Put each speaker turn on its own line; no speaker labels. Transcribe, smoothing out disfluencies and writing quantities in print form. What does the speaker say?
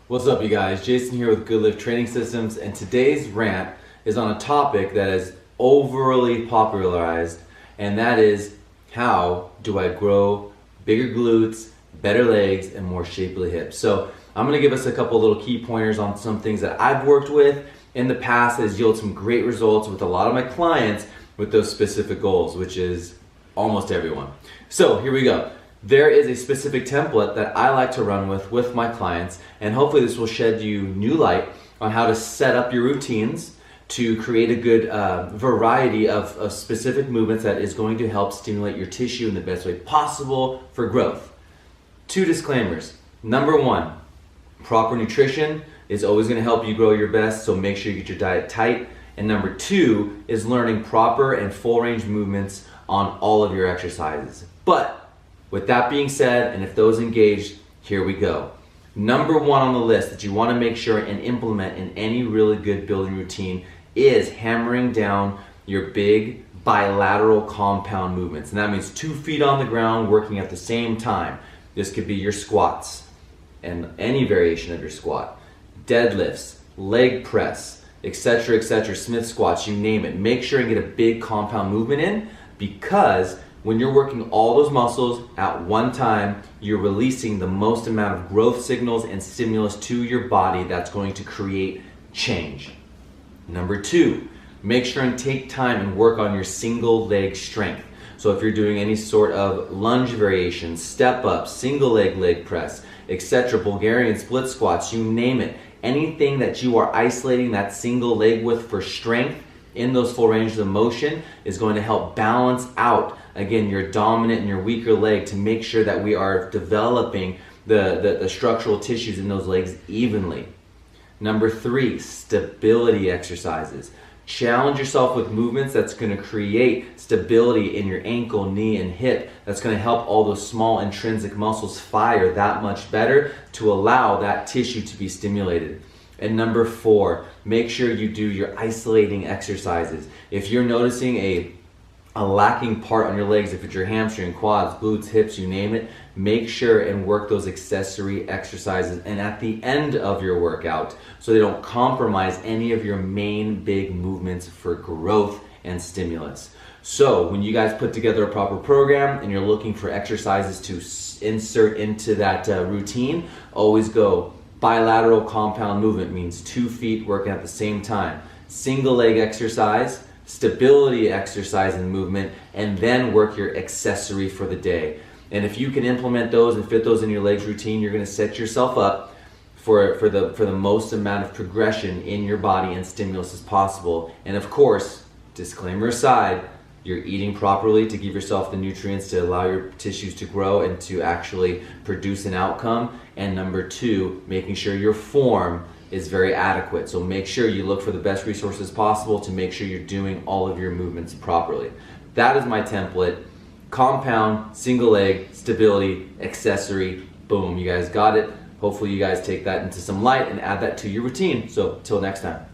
What's up, you guys? Jason here with Good Lift Training Systems, and today's rant is on a topic that is overly popularized, and that is, how do I grow bigger glutes, better legs, and more shapely hips? So I'm going to give us a couple little key pointers on some things that I've worked with in the past that has yielded some great results with a lot of my clients with those specific goals, which is almost everyone. So here we go. There is a specific template that I like to run with my clients, and hopefully this will shed you new light on how to set up your routines to create a good variety of specific movements that is going to help stimulate your tissue in the best way possible for growth. 2 disclaimers. Number 1, proper nutrition is always going to help you grow your best, so make sure you get your diet tight. And number 2 is learning proper and full range movements on all of your exercises. But with that being said, and if those engaged, here we go. Number 1 on the list that you want to make sure and implement in any really good building routine is hammering down your big bilateral compound movements. And that means 2 feet on the ground working at the same time. This could be your squats and any variation of your squat, deadlifts, leg press, etc., etc., Smith squats, you name it. Make sure and get a big compound movement in, because when you're working all those muscles at one time, you're releasing the most amount of growth signals and stimulus to your body that's going to create change. Number 2, make sure and take time and work on your single leg strength. So if you're doing any sort of lunge variation, step up, single leg press, etc., Bulgarian split squats, you name it. Anything that you are isolating that single leg with for strength in those full ranges of motion is going to help balance out, again, your dominant and your weaker leg, to make sure that we are developing the structural tissues in those legs evenly. Number 3, stability exercises. Challenge yourself with movements that's going to create stability in your ankle, knee, and hip. That's going to help all those small intrinsic muscles fire that much better to allow that tissue to be stimulated. And number 4, make sure you do your isolating exercises. If you're noticing a lacking part on your legs, if it's your hamstring, quads, glutes, hips, you name it, make sure and work those accessory exercises and at the end of your workout, so they don't compromise any of your main big movements for growth and stimulus. So when you guys put together a proper program and you're looking for exercises to insert into that routine, always go bilateral compound movement, means 2 feet working at the same time. Single leg exercise, stability exercise and movement, and then work your accessory for the day. And if you can implement those and fit those in your legs routine, you're going to set yourself up for the most amount of progression in your body and stimulus as possible. And of course, disclaimer aside, you're eating properly to give yourself the nutrients to allow your tissues to grow and to actually produce an outcome. And number 2, making sure your form is very adequate. So make sure you look for the best resources possible to make sure you're doing all of your movements properly. That is my template. Compound, single leg, stability, accessory, boom, you guys got it. Hopefully you guys take that into some light and add that to your routine. So till next time.